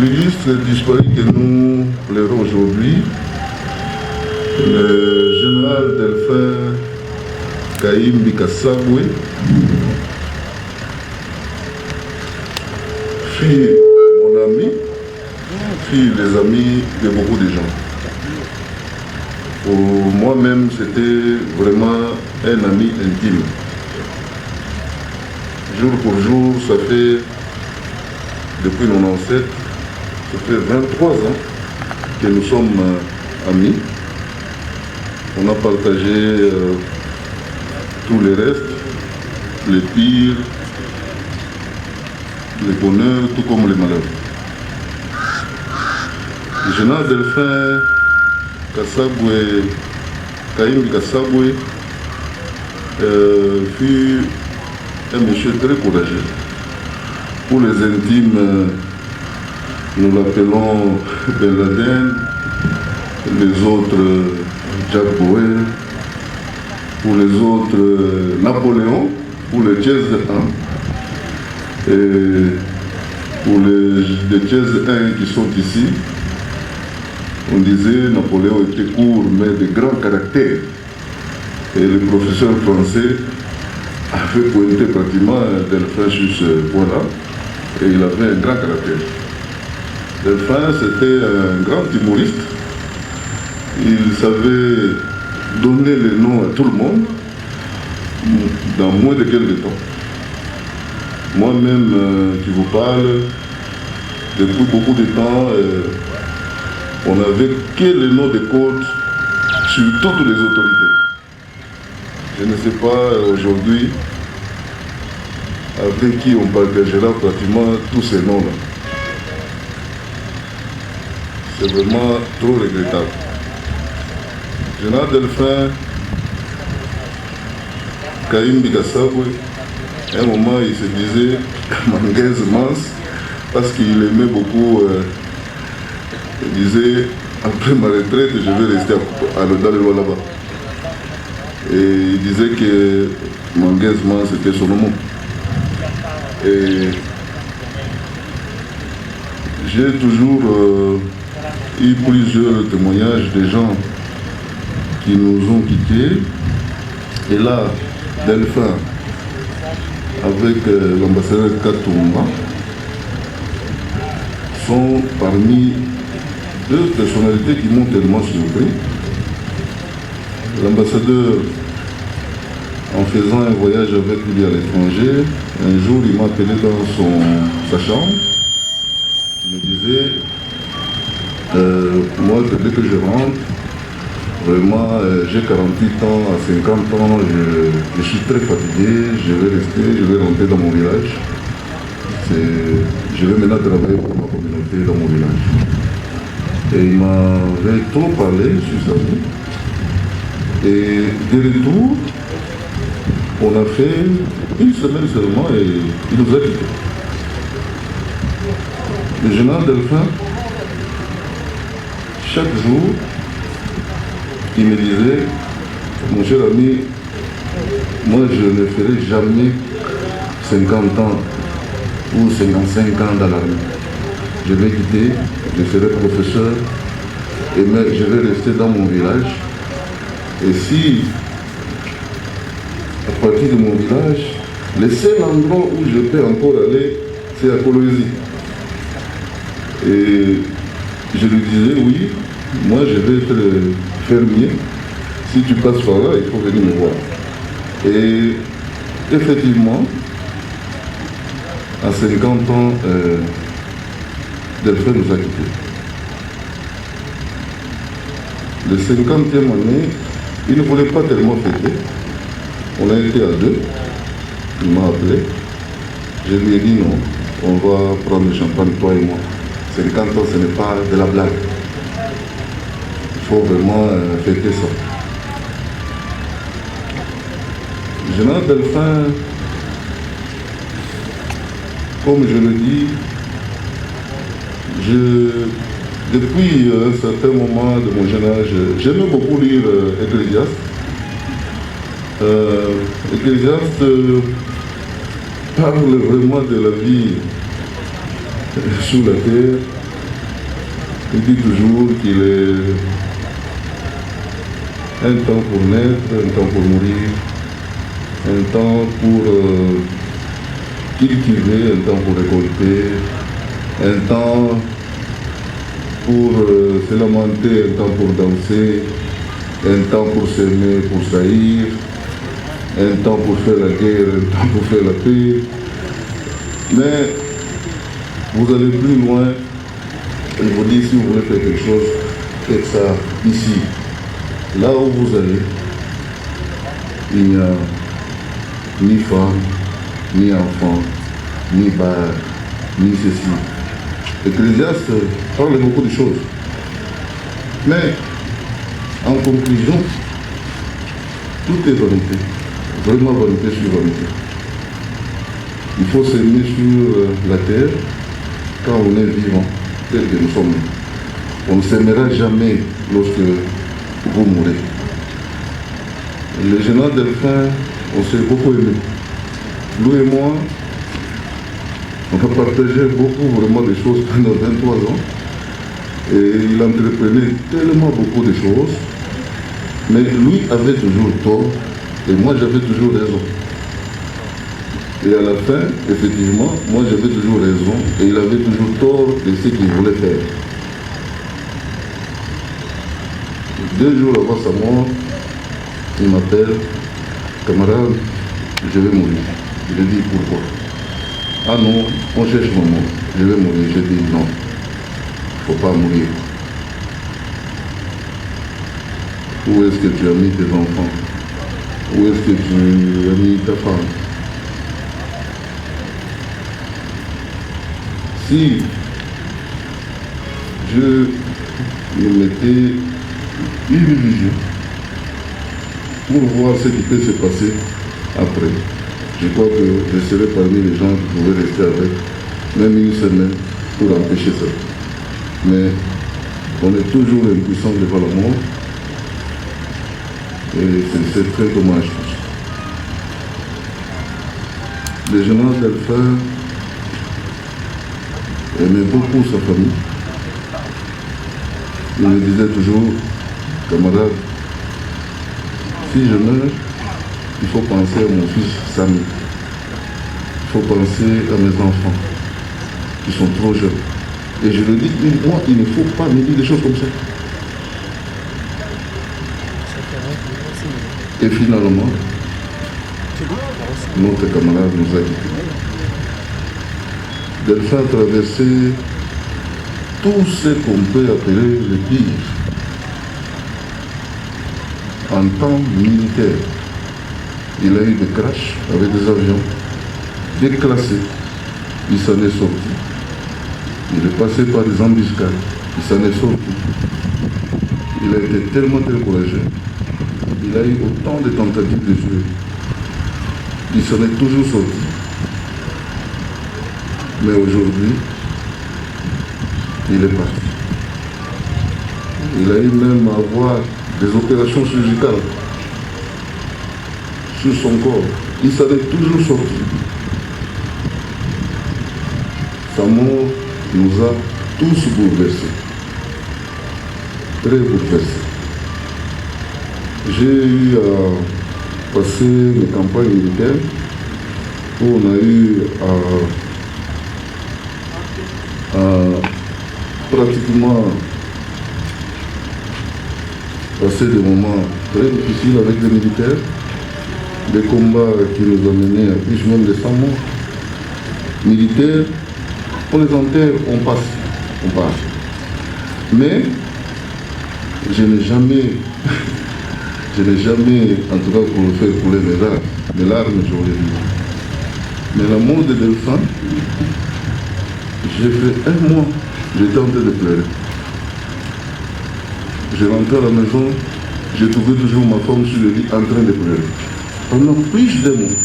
L'illustre disparu que nous pleurons aujourd'hui, le général Delphin Kayimbi Kasabwe, fut mon ami, fut les amis de beaucoup de gens. Pour moi-même, c'était vraiment un ami intime. Jour pour jour, ça fait, depuis 97, ça fait 23 ans que nous sommes amis. On a partagé tous les restes, les pires, les bonheurs, tout comme les malheurs. Le général Delphin Kasabwe, Kayimbi Kasabwe, fut un monsieur très courageux. Pour les intimes, nous l'appelons Ben Laden, les autres Jack Bauer, pour les autres Napoléon, pour les Chess 1. Et pour les Chess 1 qui sont ici, on disait Napoléon était court mais de grand caractère. Et le professeur français avait pointé pratiquement Delphin sur ce point-là. Et il avait un grand caractère. Delphin, c'était un grand humoriste. Il savait donner les noms à tout le monde dans moins de quelques temps. Moi-même qui vous parle, depuis beaucoup de temps, on n'avait que les noms des côtes sur toutes les autorités. Je ne sais pas aujourd'hui avec qui on partagera pratiquement tous ces noms-là. C'est vraiment trop regrettable. Général Delphin Kayimbi Kasabwe, à un moment il se disait Manguez Mans, parce qu'il aimait beaucoup, il disait après ma retraite je vais rester dans le là-bas. Et il disait que Manguez Mans c'était son nom. Et j'ai toujours eu plusieurs témoignages de gens qui nous ont quittés. Et là, Delphin, avec l'ambassadeur Katumba, sont parmi deux personnalités qui m'ont tellement surpris. L'ambassadeur, en faisant un voyage avec lui à l'étranger, un jour il m'a appelé dans sa chambre. Il me disait, moi dès que je rentre, vraiment j'ai 48 ans, à 50 ans, je suis très fatigué, je vais rentrer dans mon village. Je vais maintenant travailler pour ma communauté dans mon village. Et il m'avait trop parlé sur sa vie. Et de retour, on a fait une semaine seulement et il nous a quittés. Le général Delphin, chaque jour, il me disait, mon cher ami, moi je ne ferai jamais 50 ans ou 55 ans dans l'armée. Je vais quitter, je serai professeur, et je vais rester dans mon village. Et si, à partir de mon village, le seul endroit où je peux encore aller, c'est à Colosie. Et je lui disais, oui, moi je vais être fermier. Si tu passes par là, il faut venir me voir. Et effectivement, à 50 ans, Delphin nous a quittés. Le 50e année, il ne voulait pas tellement fêter. On a été à deux. Il m'a appelé. Je lui ai dit non, on va prendre le champagne, toi et moi. 50 ans, ce n'est pas de la blague. Il faut vraiment fêter ça. Général Delphin, comme je le dis, depuis un certain moment de mon jeune âge, j'aimais beaucoup lire Ecclésiaste. Ecclésiaste parle vraiment de la vie sous la terre. Il dit toujours qu'il est un temps pour naître, un temps pour mourir, un temps pour cultiver, un temps pour récolter, un temps pour se lamenter, un temps pour danser, un temps pour s'aimer, pour saillir, un temps pour faire la guerre, un temps pour faire la paix. Mais vous allez plus loin, et vous dites si vous voulez faire quelque chose, faites ça ici. Là où vous allez, il n'y a ni femme, ni enfant, ni bar, ni ceci. Ecclésiaste parle beaucoup de choses. Mais, en conclusion, tout est vanité. Vraiment vanité sur vanité. Il faut s'aimer sur la terre quand on est vivant, tel que nous sommes. On ne s'aimera jamais lorsque vous mourrez. Le général Delphin, on s'est beaucoup aimé. Lui et moi, on a partagé beaucoup vraiment de choses pendant 23 ans. Et il entreprenait tellement beaucoup de choses. Mais lui avait toujours tort et moi j'avais toujours raison. Et à la fin, effectivement, moi j'avais toujours raison et il avait toujours tort de ce qu'il voulait faire. 2 jours avant sa mort, il m'appelle, camarade, je vais mourir. Je lui dis pourquoi? Ah non, on cherche maman, je vais mourir. Je dis non, il ne faut pas mourir. Où est-ce que tu as mis tes enfants? Où est-ce que tu as mis ta femme? Si je me mettais une vision pour voir ce qui peut se passer après, je crois que je serais parmi les gens qui pouvaient rester avec même une semaine pour empêcher ça. Mais on est toujours impuissant devant la mort. Et c'est très dommage tout ça. Le général Delphin aimait beaucoup sa famille. Il me disait toujours, camarade, si je meurs, il faut penser à mon fils Samy. Il faut penser à mes enfants qui sont trop jeunes. Et je lui dis, mais moi, il ne faut pas me dire des choses comme ça. Et finalement, notre camarade nous a quittés. Delphin a traversé tout ce qu'on peut appeler le pire en temps militaire. Il a eu des crashs avec des avions déclassés. Il s'en est sorti. Il est passé par des embuscades. Il s'en est sorti. Il a été tellement courageux. Il a eu autant de tentatives de tuer. Il s'en est toujours sorti. Mais aujourd'hui, il est parti. Il a eu même à avoir des opérations chirurgicales sur son corps. Il s'en est toujours sorti. Sa mort nous a tous bouleversés. Très bouleversés. J'ai eu à passer mes campagnes militaires où on a eu à pratiquement passer des moments très difficiles avec les militaires, des combats qui nous ont menés à plus même de 100 morts. Militaires, on les enterre, on passe, on part. Mais je n'ai jamais, en tout cas pour le faire couler mes larmes, j'aurais dit. Mais la mort de Delphin, j'ai fait 1 mois, j'étais en train de pleurer. Je rentrais à la maison, j'ai trouvé toujours ma femme sur le lit en train de pleurer. Pendant plus de mois.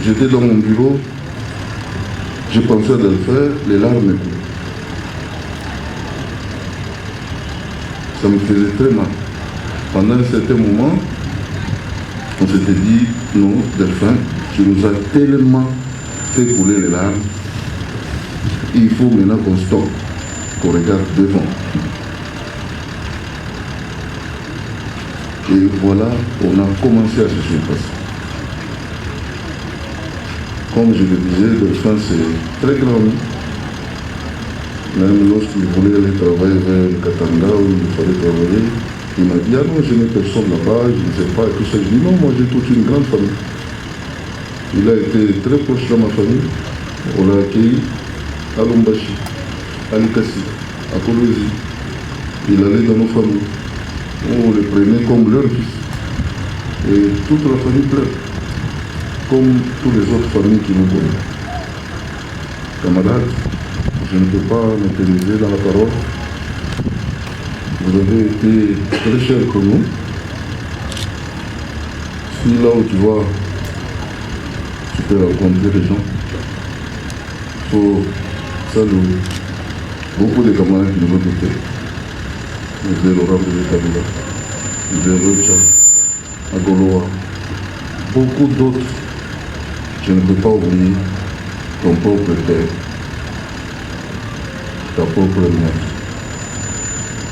J'étais dans mon bureau, je pensais à Delphin, les larmes coulaient. Ça me faisait très mal. Pendant un certain moment, On s'était dit, non, Delphin, tu nous as tellement fait couler les larmes, il faut maintenant qu'on stoppe, qu'on regarde devant. Et voilà, on a commencé à se surpasser. Comme je le disais, Delphin c'est très grand. Même lorsqu'il voulait aller travailler vers le Katanga où il fallait travailler, il m'a dit, ah non, je n'ai personne là-bas, je ne sais pas, et tout ça. Je dis, non, moi j'ai toute une grande famille. Il a été très proche de ma famille. On l'a accueilli à Lombashi, à Likasi, à Kolwezi. Il allait dans nos familles. On les prenait comme leur fils. Et toute la famille pleure, comme toutes les autres familles qui nous connaissent. Camarades, je ne peux pas m'intéresser dans la parole. Vous avez été très chers pour nous. Si là où tu vois, tu peux rencontrer des gens, il faut saluer beaucoup de camarades qui nous ont quittés. Nous avons Laurent de Kabila, nous avons Rocha, Agoloa, beaucoup d'autres. Je ne peux pas oublier ton propre père, ta propre mère.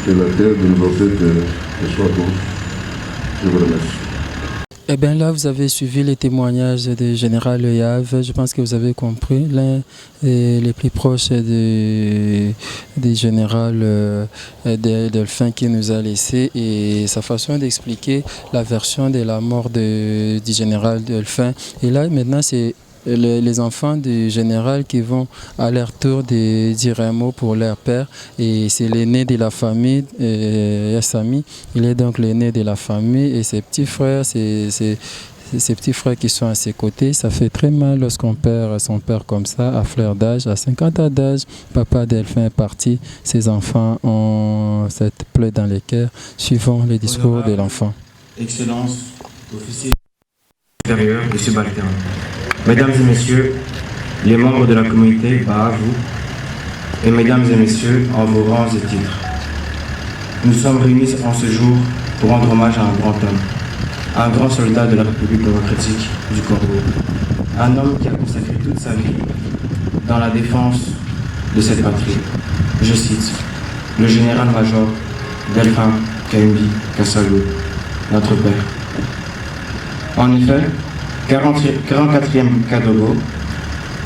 Que la terre de nos ancêtres soit douce. Je vous remercie. Eh bien là, vous avez suivi les témoignages du général Yave. Je pense que vous avez compris. L'un les plus proches du général Delphin qui nous a laissé et sa façon d'expliquer la version de la mort du général Delphin. Et là, maintenant, c'est les enfants du général qui vont à leur tour dire un mot pour leur père, et c'est l'aîné de la famille, Yassami. Il est donc l'aîné de la famille et ses petits frères, ses petits frères qui sont à ses côtés. Ça fait très mal lorsqu'on perd son père comme ça, à fleur d'âge, à 50 ans d'âge. Papa Delphin est parti, ses enfants ont cette plaie dans les cœurs, suivant les discours de l'enfant. Excellence, officier supérieur et subalterne. Mesdames et messieurs, les membres de la communauté, à vous, et mesdames et messieurs, en vos rangs et titres. Nous sommes réunis en ce jour pour rendre hommage à un grand homme, un grand soldat de la République démocratique du Congo, un homme qui a consacré toute sa vie dans la défense de cette patrie. Je cite, le général-major Delphin Kayumbi Kassago, notre père. En effet, 44e Kadogo,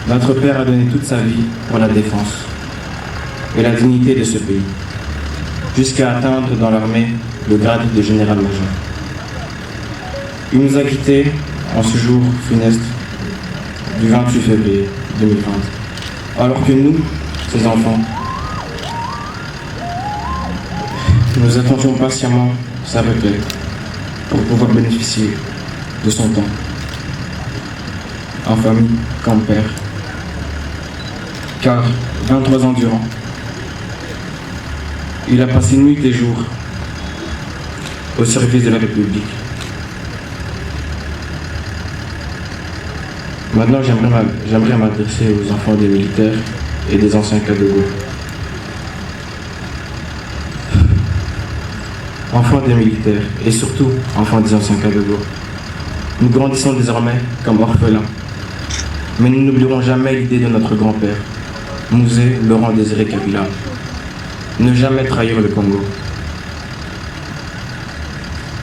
notre père a donné toute sa vie pour la défense et la dignité de ce pays, jusqu'à atteindre dans l'armée le grade de général-major. Il nous a quittés en ce jour funeste du 28 février 2020, alors que nous, ses enfants, nous attendions patiemment sa retraite pour pouvoir bénéficier de son temps, en famille comme père. Car 23 ans durant, il a passé nuit et jour au service de la République. Maintenant, j'aimerais m'adresser aux enfants des militaires et des anciens Kadogo. Enfants des militaires et surtout enfants des anciens Kadogo. Nous grandissons désormais comme orphelins. Mais nous n'oublierons jamais l'idée de notre grand-père, Mouzé Laurent Désiré Kabila. Ne jamais trahir le Congo.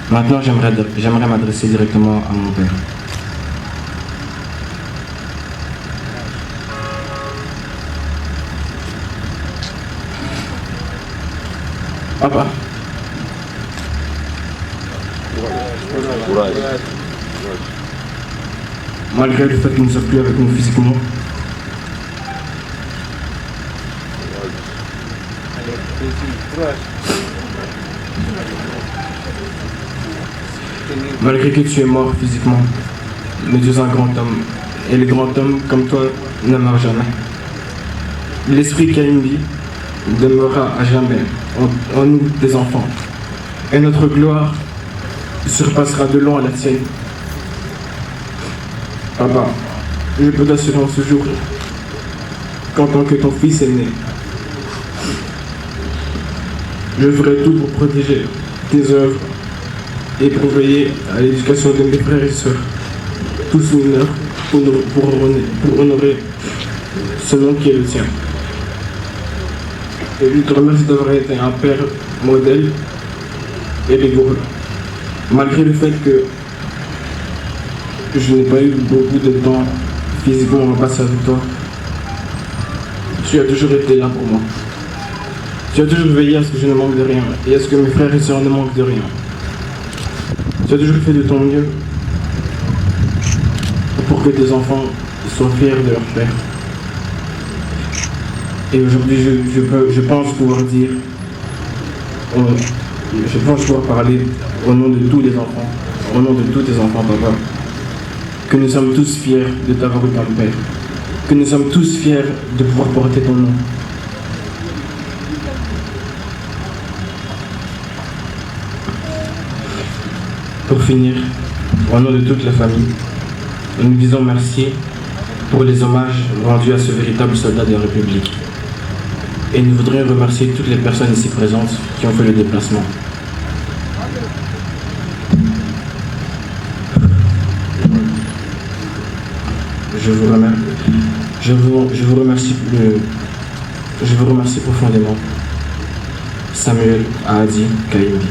Maintenant, j'aimerais m'adresser directement à mon père. Papa. Malgré le fait qu'il ne soit plus avec nous physiquement, malgré que tu es mort physiquement, mais tu es un grand homme, et les grands hommes comme toi ne meurent jamais. L'esprit Kayumbi demeurera à jamais en nous des enfants, et notre gloire surpassera de loin la tienne. Papa, je peux t'assurer en ce jour qu'en tant que ton fils est né, je ferai tout pour protéger tes œuvres et pour veiller à l'éducation de mes frères et sœurs, tous mineurs, pour honorer ce nom qui est le tien. Et je te remercie d'avoir été un père modèle et rigoureux. Malgré le fait que je n'ai pas eu beaucoup de temps physiquement à passer avec toi, tu as toujours été là pour moi. Tu as toujours veillé à ce que je ne manque de rien et à ce que mes frères et sœurs ne manquent de rien. Tu as toujours fait de ton mieux pour que tes enfants soient fiers de leur père. Et aujourd'hui, je pense pouvoir dire, je pense pouvoir parler au nom de tous les enfants, au nom de tous tes enfants, papa, que nous sommes tous fiers de t'avoir eu comme père, que nous sommes tous fiers de pouvoir porter ton nom. Pour finir, au nom de toute la famille, nous disons merci pour les hommages rendus à ce véritable soldat de la République. Et nous voudrions remercier toutes les personnes ici présentes qui ont fait le déplacement. Je vous remercie profondément. Samuel Ahadi Kayimbi.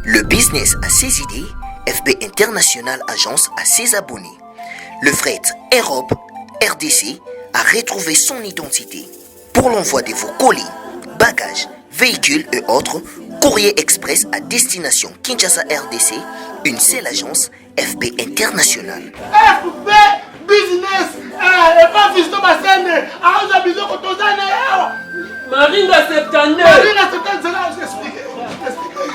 Le business a ses idées, FB International Agence a ses abonnés. Le fret Europe, RDC, a retrouvé son identité. Pour l'envoi de vos colis, bagages, véhicules et autres, courrier express à destination Kinshasa RDC, une seule agence, FB International. FB Business, et pas Fisto Bassene, à Bizo Kotozane, Maringa 72. Marina 70, j'explique.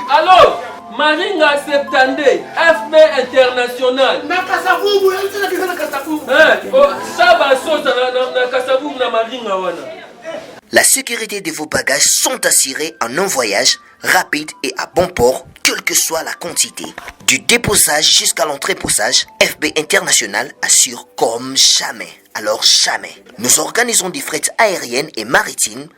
Alors, Maringa 72, FB International. Nakasavubu, elle dit que Nakasavubu. Saba Sosa na Kasavubu na Maringa wana. La sécurité de vos bagages sont assurées en un voyage rapide et à bon port, quelle que soit la quantité. Du déposage jusqu'à l'entreposage, FB International assure comme jamais. Alors jamais. Nous organisons des frettes aériennes et maritimes.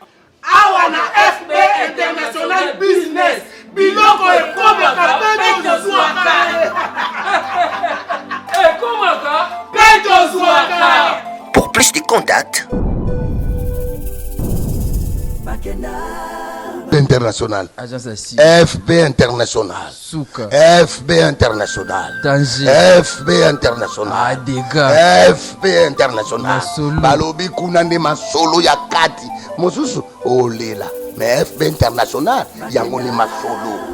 Awana FB International Business. Biloko et Komaka, Pedro Zouaka. Komaka, Pedro Zouaka. Pour plus de contacts, International. Agence Assis. FB International. Souka. FB International. Danger. FB International. Adega. FB International. Masolo. Balobi kunande masolo ya kati. Mosusu olela. Mais FB International yango ni masolo.